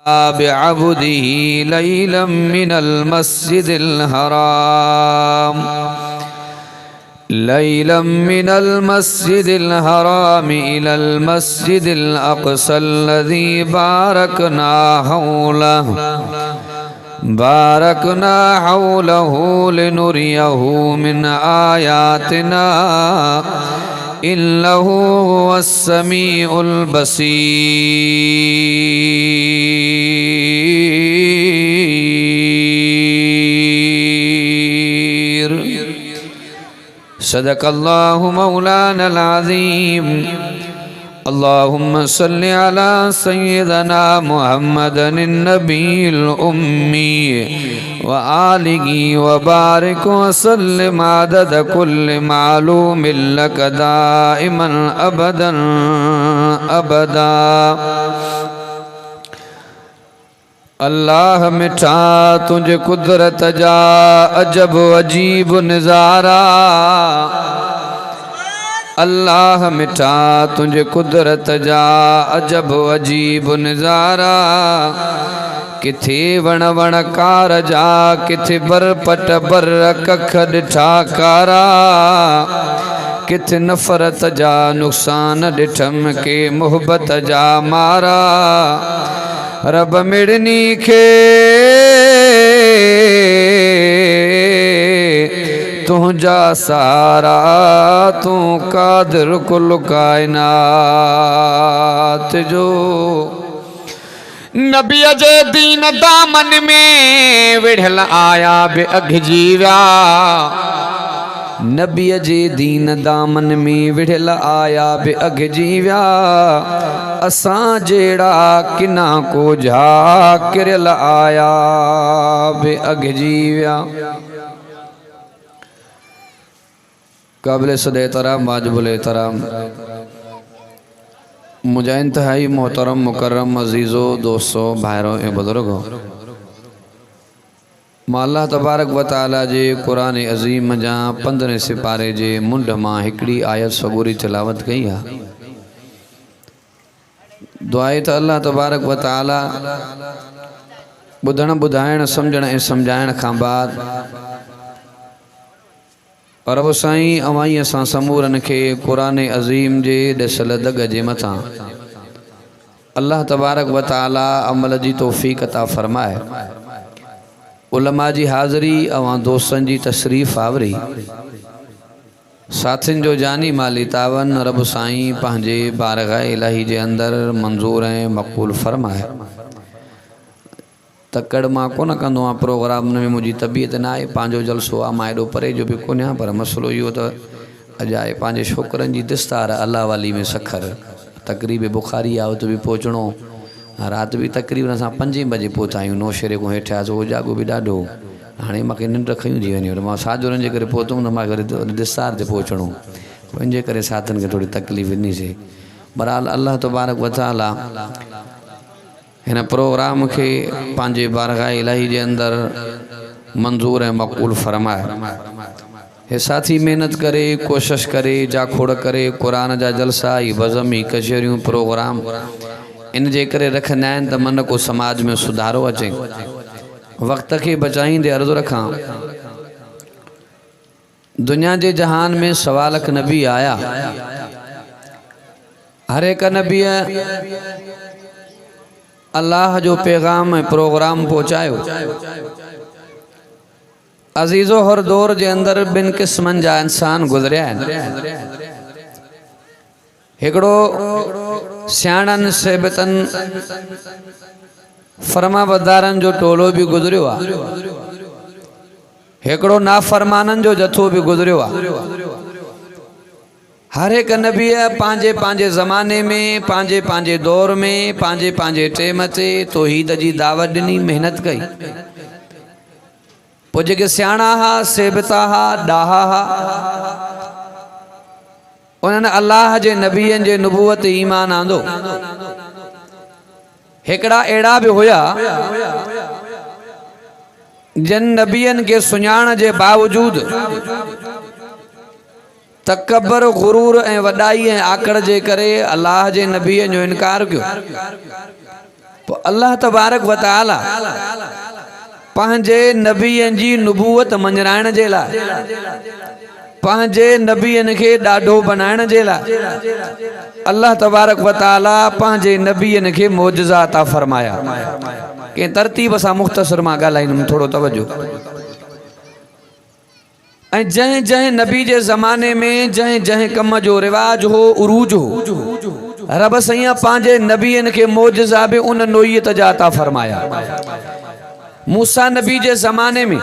بعبده ليلا من المسجد الحرام إلى المسجد الأقصى الذي باركنا حوله لنريه من آياتنا إنه هو السميع البصير صدق الله مولانا العظيم اللهم صل على سيدنا محمد النبي الأمي وآله وبارك وسلم عدد كل معلوم لك دائما أبدا أبدا अल्लाह मिठा तुझे कुदरत जा अजब अजीब नज़ारा अल्लाह मिठा तुझे कुदरत जा अजब अजीब नज़ारा किथे वण वण कार जा किथे बर पट बर कख ॾिठा कारा किथे नफ़रत जा नुक़सान ॾिठम के मोहब्बत जा मारा रब मिड़नी खे तुझा सारा तू कादिर कुल कायनात जो नबी जे दीन दामन में विढ़ल आया बे अघिजी विया नबी जे दीन दामन में विढ़ल आया बे अघिजी विया असां जेड़ा किना को जा किरल आया बे अघिजी विया काबिल सद एहतराम वाजिबुल एहतराम मुझा इंतहाई मोहतरम मुकर्रम अजीज़ो दोस्तों भाइरों ए बुजुर्गों मां अल्लाह तबारक व तआला जे कुरान अज़ीम जा 15 सिपारे जे मुंड मां हिकड़ी आयत सगोरी तिलावत कई है दुआए त अल्लाह तबारक व तआला बुधण बुधाइण समझण ए समझाइण खां बाद और अब साईं अवाई असां समूरन के कुरान अज़ीम जे ॾिसल दग जे मथां अल्लाह तबारक व तआला अमल जी तौफ़ीक़ अता फरमाए उलमा जी हाज़री अवां दोस्तन जी तशरीफ़ आवरी साथिन जो जानी माली तावन रब साईं पंहिंजे बारगाह इलाही जे अंदर मंजूर ऐं मक़बूल फरमाए तकड़ मां कोन कंदो आहियां प्रोग्राम में मुझी तबीयत ना आहे पंहिंजो जलसो आहे मां एॾो परे जो बि कोन आहियां पर मसलो इहो त अॼु आहे पंहिंजे छोकरनि जी दिस्तार अल्लाह वाली में सखर तकरीब बुखारी आहे उते बि पहुचणो राति बि तकरीबन असां 5 बजे पहुता आहियूं नौशेरे खां हेठि आयासीं उजागो बि ॾाढो हाणे मूंखे निंड खयूं थी वञे मां साजुरनि जे करे पहुतुमि त मां दिस्तार ते पहुचणो पंहिंजे करे साथनि खे थोरी तकलीफ़ ॾिनीसीं बहरहाल अल्लाह तबारक व तआला हिन प्रोग्राम के पांजे बारगाह इलाही जे अंदर मंजूर ऐं मक़बूल फरमाए हे साथी मेहनत करे कोशिश करे जाखोड़ करे कुरान जा जलसा ही बज़मी कचहरियूं प्रोग्राम इन जे करे रखंदा आहिनि त मन को समाज में सुधारो अचे वक्त के बचाईंदे अर्ज़ु रखां दुनिया जे जहान में सवा लख नबी आया हर एक नबी अल्लाह जो पैगाम प्रोग्राम पहुँचायो अजीज़ो हर दौर जे अंदर बिन किस्मन जा इंसान गुजरिया हिकड़ो सियाणन सेबतन फरमाबरदारन जो टोलो भी गुजरियो आ हिकड़ो नाफरमानन जो जथो भी गुजरियो आ हर एक नबी पांजे पांजे ज़माने में पांजे पांजे दौर में पांजे पांजे टेम ते तौहीद जी दावत ॾिनी मेहनत कई पोइ जेके सियाणा हा सेबता हा ॾाहा हा उन्हनि अल्लाह जे नबीअनि जे नबूवत ईमान आंदो हिकड़ा अहिड़ा भी हुया जिन नबीअनि के सुञाण जे बावजूद तकबर गुरूर ऐं वॾाई ऐं आकड़ जे करे अल्लाह जे नबीअ जो इनकार कयो अल्लाह तबारक व तआला पंहिंजे नबीअनि जी नुबूवत मंझराइण जे लाइ पंहिंजे नबीअनि खे ॾाढो बनाइण जे लाइ अल्लाह तबारक व तआला पंहिंजे नबीअनि खे मौजज़ा अता फरमाया। कंहिं तरतीब सां मुख़्तसर मां ॻाल्हाईंदुमि, थोरो तवजो। ऐं जंहिं जंहिं नबी जे ज़माने में जंहिं जंहिं कम जो रिवाज हो, उरूज हो, रब सैया पंहिंजे नबीअनि खे मौजज़ा बि उन नोयत जा अता फरमाया। मूसा नबी जे ज़माने में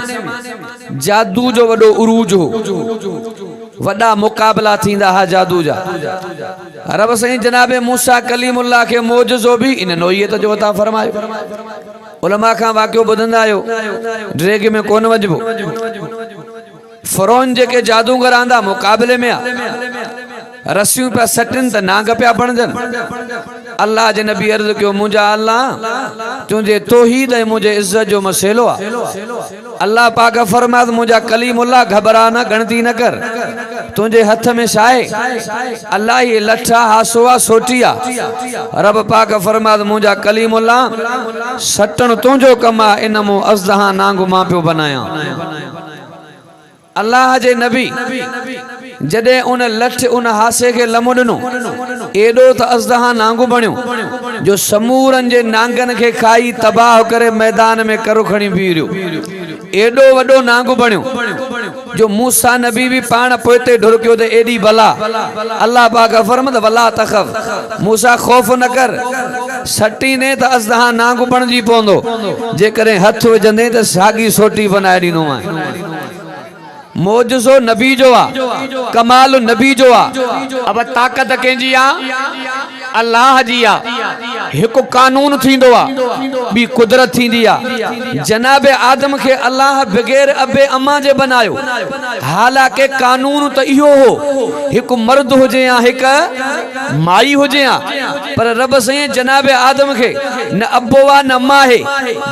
जादू जो वॾो उरूज हो, वॾा मुक़ाबला थींदा हा जादू जा। रब साईं जनाबे मूसा कलीमुल्लाह खे मौजज़ो भी इन नोयत जो अता फरमायो। उलमा खां वाक़ियो ॿुधंदा आहियो, ड्रेग में कोन वजबो। फ़िरौन जेके जादूगर आंदा मुक़ाबले में रस्सियूं पिया सटनि त नांग पिया बणजनि। अल्लाह जे नबी अर्ज़ कयो, मुंहिंजा अल्लाह तुंहिंजे तौहीद ऐं मुंहिंजे इज़्ज़त जो मसइलो आहे। अल्लाह पाक फरमाद, मुंहिंजा कलीमुल्लाह घबरा न, गणती न कर, तुंहिंजे हथ में छा आहे? अल्लाह ये लठा हासुआ सोटी आहे। रब पाक फरमाद, मुंहिंजा कलीमुल्लाह सटण तुंहिंजो कम आहे, इन मूं अज़दहा नांग मां पियो बनायां। अल्लाह जे नबी जॾहिं उन लठ उन हासे के लमो ॾिनो, एॾो त अज़दहा नांगु बणियो जो समूरनि जे नांगनि खे खाई तबाह करे मैदान में करो खणी बीह रहियो। एॾो वॾो नांगु बणियो जो मूसा नबी भी पाण पोइते ढुरकियो त एॾी भला। अल्लाह पाक फरमाद, वला तख़फ, मूसा खौफ़ न कर, सटीने त अज़दहा नांगु बणजी पवंदो, जेकॾहिं हथ विझंदे त साॻी सोटी बनाए ॾींदो मां। मौजज़ो नबी जो आ, कमाल नबी जो आ। अब ताकत कंहिंजी आ? अल्लाह जी आ। एक कानून थींदो आ, बी कुदरत थींदी आ। जनाब आदम के अल्लाह बगैर अबे अम्मा जे बनायो, हालांकि कानून तो इहो हो, एक मर्द हुजे या एक माई हुजे या, पर रब से जनाब आदम के न अबो वा न अम्मा है,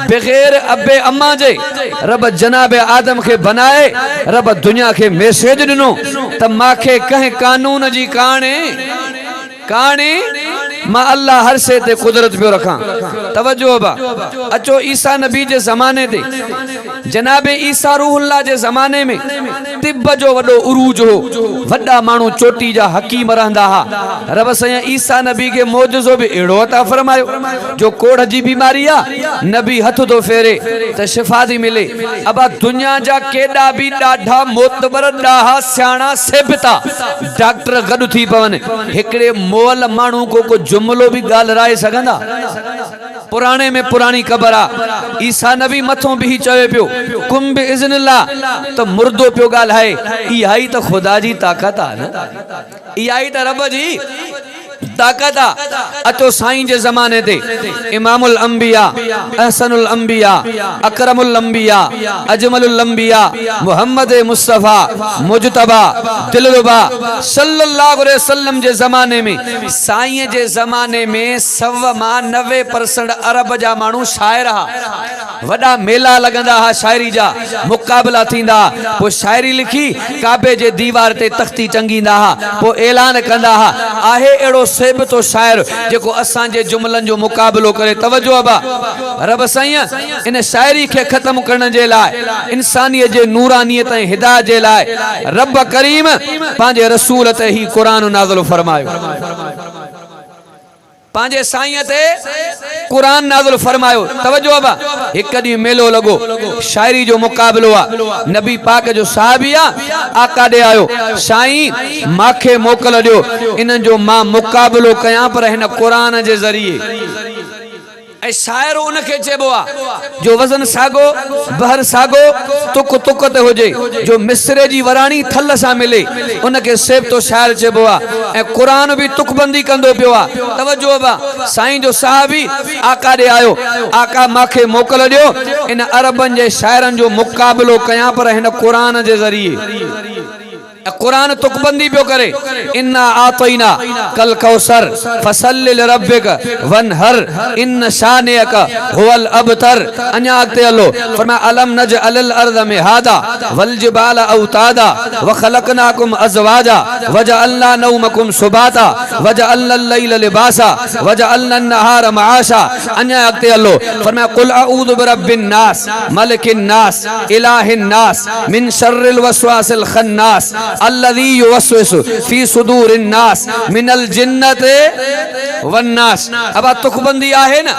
बगैर अबे अम्मा जे रब जनाब आदम के बनाए। रब दुनिया के मैसेज दिनो त माखे कहीं कानून जी काने काने मां अल्लाह हर शे ते कुदरत पियो रखा। तवज्जो बा, अचो ईसा नबी जे ज़माने ते, जनाबे ईसा रूहुल्लाह जे ज़माने में तिब जो वडो उरूज हो, वड्डा मानू चोटी जा हकीम रहंदा हा। रब सया ईसा नबी के मौजज़ो भी एड़ो अता फरमायो जो कोढ़ जी बीमारी आ, नबी हथ तो फेरे त शिफा दी मिले। अब दुनिया जा केडा भी डाढा मोतबर डाहा सियाणा सेबता डॉक्टर गड थी पवन, एकड़े मोल मानू को जुमलो भी गाल राय सगंदा। पुराने में पुरानी कबर आ, ईसा नबी मथों भी चवे पियो कुम बि इज़्निल्लाह, तो मुर्दो पियो गाल है। इहा ही तो खुदा जी ताकत आ न, इहा ही तो रब जी ताकत आ। अचो साईं जे ज़माने ते इमामुल अंबिया, अहसनुल अंबिया, अकरमुल अंबिया, अजमलुल अंबिया, मोहम्मद मुस्तफा मुजतबा दिलरुबा सल्लल्लाहु अलैहि वसल्लम जे ज़माने में, साईं जे ज़माने में 90% अरब जा मानू शायर हा। वडा मेला लगंदा हा, शायरी जा मुकाबला थींदा, वो शायरी लिखी काबे जे दीवार ते तख्ती टंगींदा हा, वो ऐलान कंदा हा आहे एड़ो सेब तो शायर जेको असां जे जुमलन जो मुकाबलो करे। तवज्जो अबा, रब साईं इन शायरी के खत्म करने जे लाए, इंसानियत जे नूरानियत ऐं हिदायत जे लाए रब करीम पांजे रसूल ते ही कुरान नाज़िल फरमायो, पांजे साईं ते कुरान नाज़िल फरमायो। तवज्जो अबा, एक दी मेलो लगो, शायरी जो मुकाबलो आ, नबी पाक जो साहबी आ, आका दे आयो, साईं माखे मोकल दियो, इन जो मां मुकाबलो कयां पर हिन कुरान जे ज़रिए। ऐ शायर उनके चेबो आ जो वजन सागो, बहर सागो, तुक तुक ते होजे, जो मिसरे जी वराणी थल सा मिले, उनके सेब तो शायर चेबो आ। ऐ कुरान भी तुकबंदी कंदो पियो आ। तवज्जो बा, साईं जो साहबी आका दे आयो, आका माखे मोकल दियो, इन अरबन जे शायरन जो मुकाबलो कयां पर हिन कुरान जे ज़रिए। कुरान तुकबंदी पियो करे इन्ना आतईना कल कौसर फसल्लि लिरब्बिक वनहर इन शानियक हुवल अबतर। अन्या आगते अल्लो फरमाया अलम नजअलिल अर्द मिहादा वल जिबाला औतादा व खलकनाकुम अज़वाजा वजअलना नौमकुम सुबाता वजअलना लैल लिबासा वजअलना नहार मआशा। अन्या आगते अल्लो फरमाया कुल अऊज़ु बिरब्बिन नास मलिकिन नास इलाहिन नास मिन शर्रिल वस्वासिल खन्नास अल्लज़ी युवस्विसु फी सुदूरिन नास मिनल जिन्नति वन्नास। अब तुकबंदी आहे ना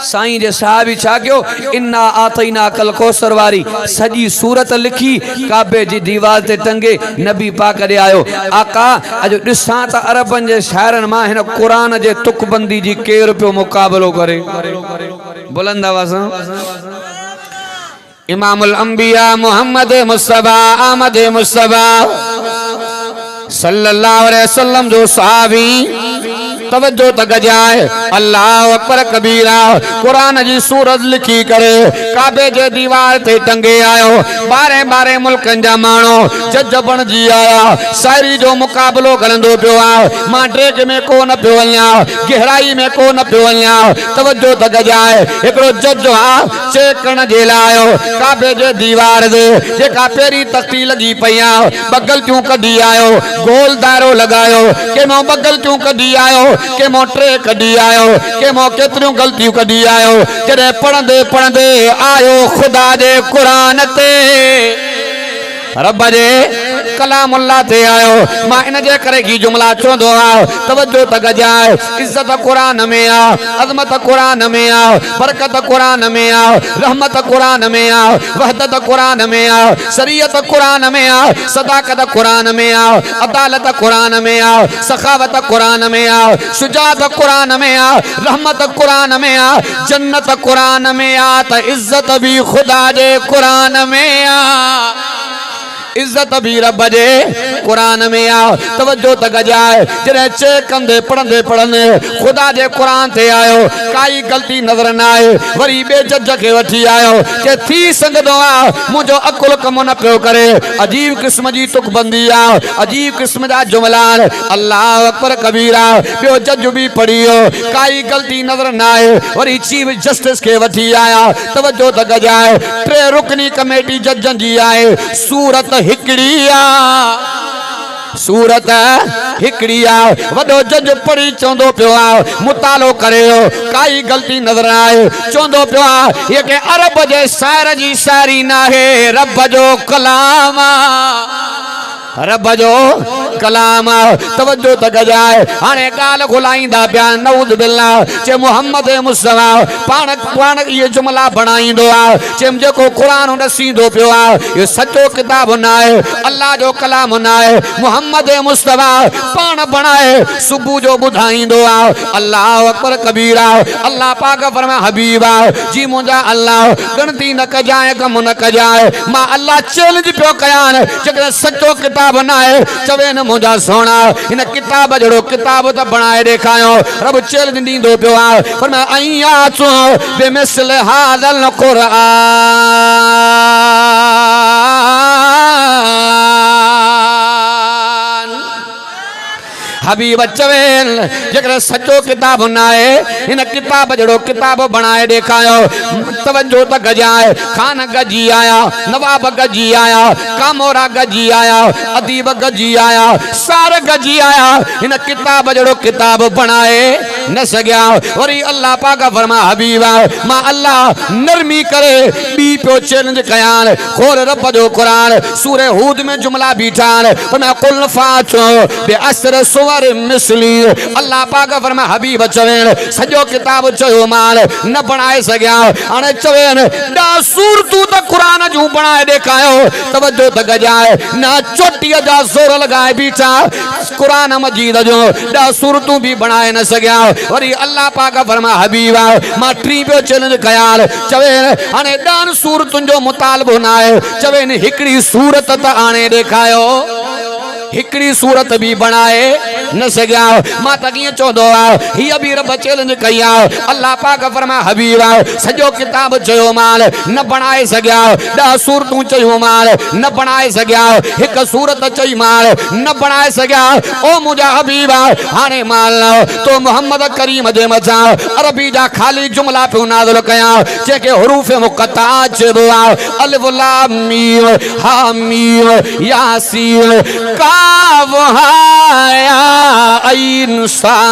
साईं जे साहबी छा कयो इन्ना आतईना कल कौसर वारी सजी सूरत लिखी काबे जी दीवार ते टंगे नबी पाक ॾे आयो। आका अॼु ॾिसां त अरबनि जे शाइरनि मां हिन क़ुरान जे तुकबंदी जी केरु पियो मुक़ाबलो करे। बुलंद आवाज़ इमामुल अंबिया मोहम्मद मुस्तफा अहमद मुस्तफा सल्लल्लाहु अलैहि वसल्लम जो सहाबी तवज्जो तक जाए अल्लाह अकबर कबीरा कुरान जी सूरत लिखी करे काबे जे दीवार ते टंगे आयो। बारे बारे मुल्कन जा मानो जज बणजी आया शायरी जो मुकाबलो करंदो पियो आ। मां ड्रेग में को न पियो वञा गहराई में को न पियो वञा। तवज्जो तक जाए एकड़ो जज आ चेक करण जे लाइ आयो काबे जे दीवार ते जेका पेरी तख्ती लगी पई आ ॿ गलतियूं कढी आयो गोल दायरो लगायो के मो ॿ गलतियूं कढी आयो के मो टे कढी आयो के मो केतिरियूं गलतियूं कढी आयो। जॾहिं पढ़ंदे पढ़ंदे आयो खुदा जे कुरान ते रब जे कलामुल्लाह ते आयो। मां इन जे करे की जुमला चवंदो आहियां तवज्जो तक जाए इज्जत कुरान में आ अज़मत कुरान में आ बरकत कुरान में आ रहमत कुरान में आ वहदत कुरान में आ शरीयत कुरान में आ सदाकत कुरान में आ अदालत कुरान में आ सखावत कुरान में आ शुजाअत कुरान में आ रहमत कुरान में आ जन्नत कुरान में आ त इज्जत भी खुदा जे कुरान में आ। इज्जत भी रब जे कुरान में आ। तवज्जो तक जाए जॾहिं चेक कंदे पढ़ंदे पढ़ंदे खुदा जे कुरान ते आयो काई गलती नज़र न आए वरी ॿिए जज खे वठी आयो के थी सघंदो आहे मुंहिंजो अकुल कम न पियो करे। अजीब क़िस्म जी तुकबंदी आहे अजीब क़िस्म जा जुमला अल्लाह अकबर कबीरा। ॿियो जज बि पढ़ियो काई गलती नज़र न आए वरी चीफ जस्टिस खे वठी आया। तवज्जो तक जाए टे रुकनी कमेटी जजनि जी आहे सूरत हिकड़िया सूरत हिकड़िया वडो जज पढ़ी चवंदो पियो आहे मुतालो करियो काई गलती नज़र आए चवंदो पियो आहे ये के अरब जे शाइर जी शायरी नाहे रब जो कलाम रब जो कलाम। तवज्जो तक जाए हाणे ॻाल्हि घुलाईंदा पिया नऊज़ बिल्लाह चे मोहम्मद मुस्तफा पाण ये जुमला बणाईंदो आहे चे जेको क़ुरान ॾसींदो पियो आहे इहो सचो किताब न आहे अल्लाह जो कलाम न आहे मोहम्मद मुस्तफा पाण बणाए सुबुह जो ॿुधाईंदो आहे। अल्लाह अकबर कबीरा। अल्लाह पाक फरमाए हबीबा जी मुंहिंजा अल्लाह गणती न कजाए कम न कजाए मां अल्लाह चैलेंज पियो कयां जेकॾहिं सचो किताब न आहे चवे न मुंहिंजा सोना हिन किताब जहिड़ो किताब त बणाए ॾेखारियो। रब चैलेंज ॾींदो पियो आहे फरमाए अईयाचो बेमिसल हाज़ल क़ुरान हबीब चवेन जेकर सचो किताब न आहे इन किताब जड़ो किताब बनाए ॾेखारियो। तवज्जो त गजाए खान गजी आया नवाब गजी आया कामोरा गजी आया अदीब गजी आया सार गजी आया इन किताब जड़ो किताब बनाए न सघिया। वरी अल्लाह पाक फरमा हबीबा मां अल्लाह नरमी करे बी पियो चैलेंज कयां खोल रब जो कुरान सूरह हूद में जुमला बीठान फरमा कुल फाचो बे असर मिसली। अल्लाह पाक फरमा हबीब चवेन सजो किताब चयो माल न बनाए सघिया हाणे चवेन ॾा सूरतूं त कुरान जूं बनाए ॾेखारियो। तवज्जो त गजाए ना चोटीअ जा ज़ोर लगाए बीठा कुरान मजीद जो ॾा सूरतूं भी बनाए न सघिया। वरी अल्लाह पाक फरमा हबीबा मां टी पियो चैलेंज कयां चवेन हाणे ॾहनि सूरतुनि जो मुतालबो न आहे चवेन हिकिड़ी सूरत त आणे ॾेखारियो हिकिड़ी सूरत भी बनाए न सघिया मां त कीअं चवंदो आहे हीअ बि रब चैलेंज कई आहे अल्लाह पाक फरमा हबीब सॼो किताब चयो माल न बणाए सघिया 10 सूरतूं चयूं माल न बणाए सघिया हिकु सूरत चई माल न बणाए सघिया ओ मुंहिंजा हबीब हाणे माल तो मोहम्मद करीम जे मथां अरबी जा ख़ाली जुमला पियो नाज़िल कयां जेके हुरूफ मुक़त्ता चइबो आहे अलिफ लाम मीम हा मीम यासीन काफ हा या ऐन साद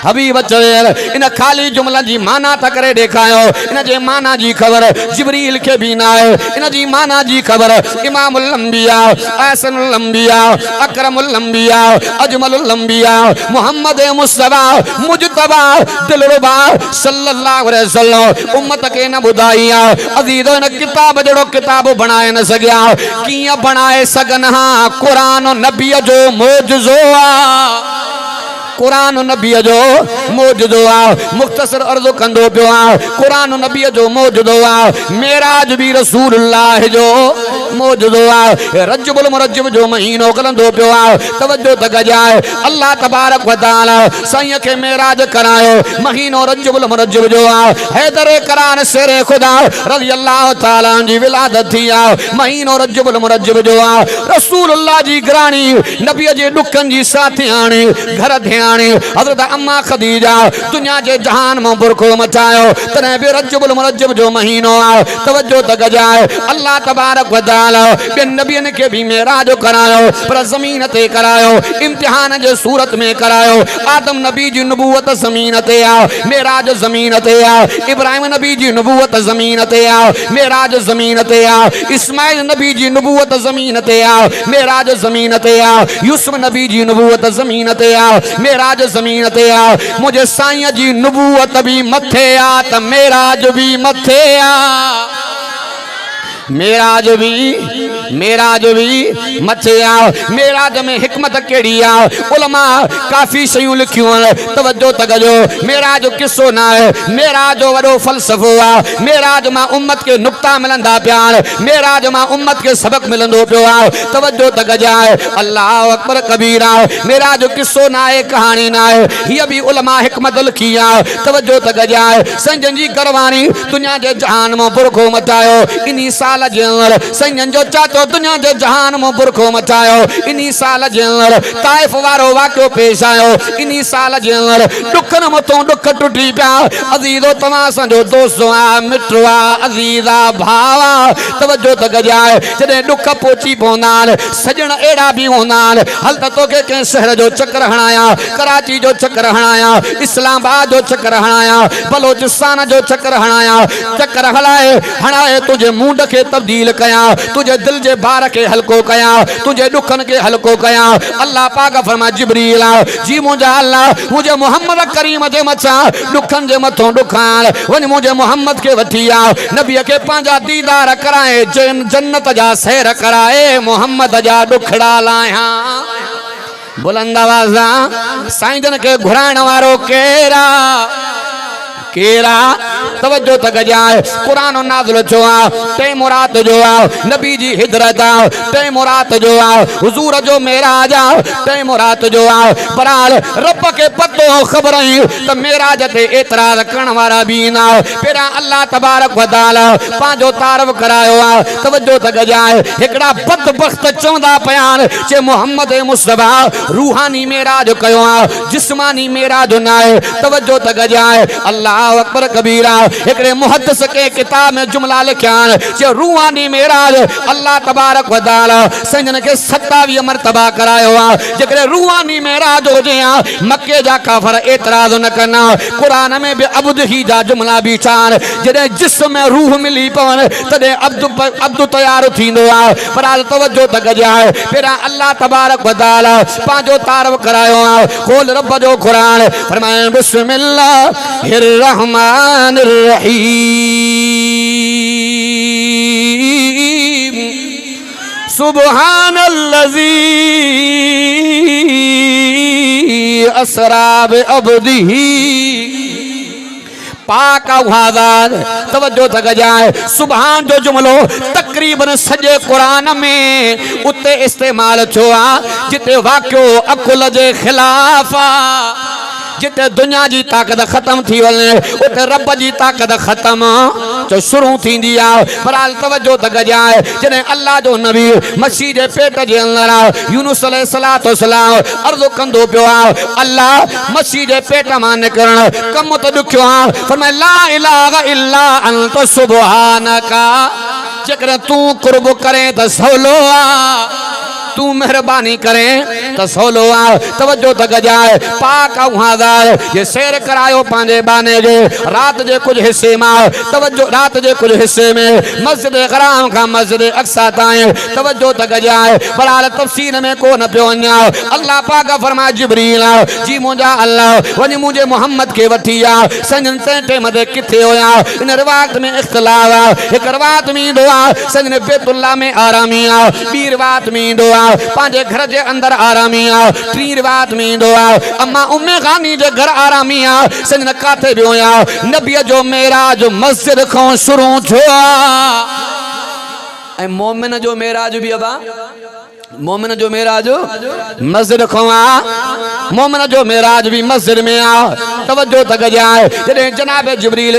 हबीब चवेल इन खाली जुमला जी माना त करे ॾेखारियो इन जे माना जी ख़बर जिब्रील खे बि न आहे इन जी माना जी ख़बर इमामुल अंबिया अहसनुल अंबिया अकरमुल अंबिया अजमलुल अंबिया मुहम्मद मुस्तफा मुजतबा दिलरुबा सल्लल्लाहु अलैहि वसल्लम उम्मत खे न ॿुधाई आहे अज़ीज़ो इन किताब जहिड़ो किताब बणाए न सघिया कीअं बणाए सघनि हा क़ुरान नबीअ जो मौजज़ो आहे कुरान नबीअ जो मौजूदो आहे मुख़्तसर अर्ज़ु कंदो पियो आहे कुरान नबीअ जो मौजूदो आहे मेराज बि रसूलुल्लाह जो मौजूदो आहे रजबुल मुरज्जब जो महीनो हलंदो पियो आहे तवज्जो त गजाए अल्लाह तबारक व तआला साईं खे मेराज करायो महीनो रजबुल मुरज्जब जो आहे हैदर करान शेरे खुदा रज़ी अल्लाह तआला जी विलादत थी आहे महीनो रजबुल मुरज्जब जो आहे रसूलुल्लाह जी ग्राणी नबीअ जे ॾुखनि जी साथियाणी घर थे हज़रत अम्मा खदीजा दुनिया जे जहान में बुरखो मचायो तने भी रजबुल मुरज्जब जो महीनो आहे तवज्जो त गजाए अल्लाह तबारक व तआला बिन नबियन के भी मेराज करायो पर ज़मीन ते करायो इम्तिहान जे सूरत में करायो आदम नबी जी नबूवत ज़मीन ते आहे मेराज ज़मीन ते आहे इब्राहिम नबी जी नबूवत ज़मीन ते आहे मेराज ज़मीन ते आहे इस्माइल नबी जी नबूवत ज़मीन ते आहे मेराज ज़मीन ते आहे यूसुफ नबी जी नबूवत ज़मीन ते आहे मेराज ज़मीन ते आहे मुझे साईं जी नबूवत भी मथे आ त मेराज भी मथे आ मेराज भी मथे आ मेराज में हिकमत केड़ी आ उलमा काफी शयूं लिखियूं तवज्जो त कजो मेराज किस्सो ना है मेराज जो वडो फलसफो आ मेराज मां उम्मत के नुक्ता मिलंदा पिया मेराज मां उम्मत के सबक मिलंदो पियो आ तवज्जो त गजाए अल्लाह अकबर कबीरा मेराज जो किस्सो ना है कहानी ना है ये भी उलमा हिकमत लिखी आ तवज्जो त गजाए संजन जी करवानी दुनिया जे जहान में बुरखो मचायो इन्हीं साल जे अंदर संजन जो चाचो दुनिया जे जहान में बुरखो मचायो इन्हीं साल जे अंदर ताइफ वारो वाक़ियो पेश आयो इन्हीं साल जे अंदर दुखन मथों दुख टुटी पिया अज़ीज़ो तव्हां असांजो दोस्त आ मित्र आ अज़ीज़ आ भाव आ तवज्जो त गजाए जॾहिं दुख पहुची पवंदा आहिनि सजण अहिड़ा बि हूंदा आहिनि हल त तोखे कंहिं शहर जो चक्कर हणाया कराची जो चक्कर हणाया इस्लामाबाद जो चक्कर हणाया बलोचिस्तान जो चक्कर हणाया चक्कर हणाए तुझे मूंड के तब्दील कया तुझे दिल जे बार के हल्को कया तुझे दुखन के हल्को कया अल्लाह पाक फरमा जिब्रील जी मुझे अल्लाह मुझे मोहम्मद करीम जे मथा दुखन जे मथों दुखान वञ मुझे मोहम्मद के वठी आ नबी के पांजा दीदार कराए जन्नत जा सैर कराए मोहम्मद जा दुखड़ा लाया बुलंद आवाज़ा साईं जन के घुराइण वारो केरा केरा तवज्जो त गजाए कुरान नाज़िल जो आ ते मुराद जो आ नबी जी हिजरत आ ते मुराद जो आ हुजूर जो मेराज आ ते मुराद जो आ बराल रब के पतो खबर त मेराज ते एतराज करण वारा भी ना पेरा अल्लाह तबारक व तआला पांजो तारफ करायो आ तवज्जो त गजाए एकड़ा बदबख्त चौंदा पयान जे मोहम्मद मुस्तफा रूहानी मेराज कयो आ जिस्मानी मेराज ना है तवज्जो त गजाए अल्लाह अकबर कबीरा एकड़े मुहद्दिस के किताब में जुमला लिखियान जे रूहानी मेराज अल्लाह तबारक व तआला संजन के 27 मरतबा करायो आ जेकरे रूहानी मेराज हो जे मक्के जा काफर एतराज न करना कुरान में भी अब्द ही जा जुमला भी चान जदे जिस्म में रूह मिली पवन तदे अब्द तैयार थींदो आ पर तवज्जो त गजाए फिर अल्लाह तबारक व तआला पांजो तारफ करायो आ खोल रब जो कुरान फरमाए बिस्मिल्लाहिर रहमानिर रहीम सुब्हानल्लज़ी असरा बिअब्दिही पाक आवाज़ तवज्जो तक जाए सुभान जो जुमलो तकरीबन सजे कुरान में उते इस्तेमाल थियो आ जिते वाक्यो अकुल जे खिलाफा जिते दुनिया जी ताकत खत्म थी वने उते रब जी ताकत खत्म जो शुरू थींदी आ पर तवज्जो तक जाए जने अल्लाह जो नबी मसीह जे पेट जे अंदर यूनुस अलैहिस्सलातु वस्सलाम अर्ज़ कंदो पियो आ अल्लाह मसीह जे पेट मां निकरण कम तो दुखियो आ फरमाए ला इलाहा इल्ला अंत सुब्हानका जेकर तू कुर्ब करे त सवलो आ तू मेहरबानी करे तो सोलो आ तवज्जो तक जाए पाक आवाज़ ये शेर करायो पांजे बाने जे रात जे कुछ हिस्से में तवज्जो रात जे कुछ हिस्से में मस्जिद हराम का मस्जिद अक्सा ताए तवज्जो तक जाए बलाल तफसीर में को न पियो वञा अल्लाह पाक फरमाए जिब्रील जी मुंहिंजा अल्लाह वञी मुझे मोहम्मद के वठी आ संजन ते टेम ते किथे होया इन रिवायत में इख्तिलाफ आ एक रिवायत में ईंदो आ संजन बैतुल्लाह में आरामी आ ॿी रिवायत में ईंदो आ पांजे घर जे अंदर आरामी आ टी रिवायत में ईंदो आ अम्मा उम्मे खानी जे घर आरामी आ संजन काथे बियो आ नबी जो मेराज मस्जिद खां शुरू थियो आ ऐं मोमिन जो मेराज भी अबा मोमिन जो मेराज मस्जिद खां आ मोमिन जो मेराज भी मस्जिद में आ तवज्जो तक जाए जॾहिं जनाब जिब्रील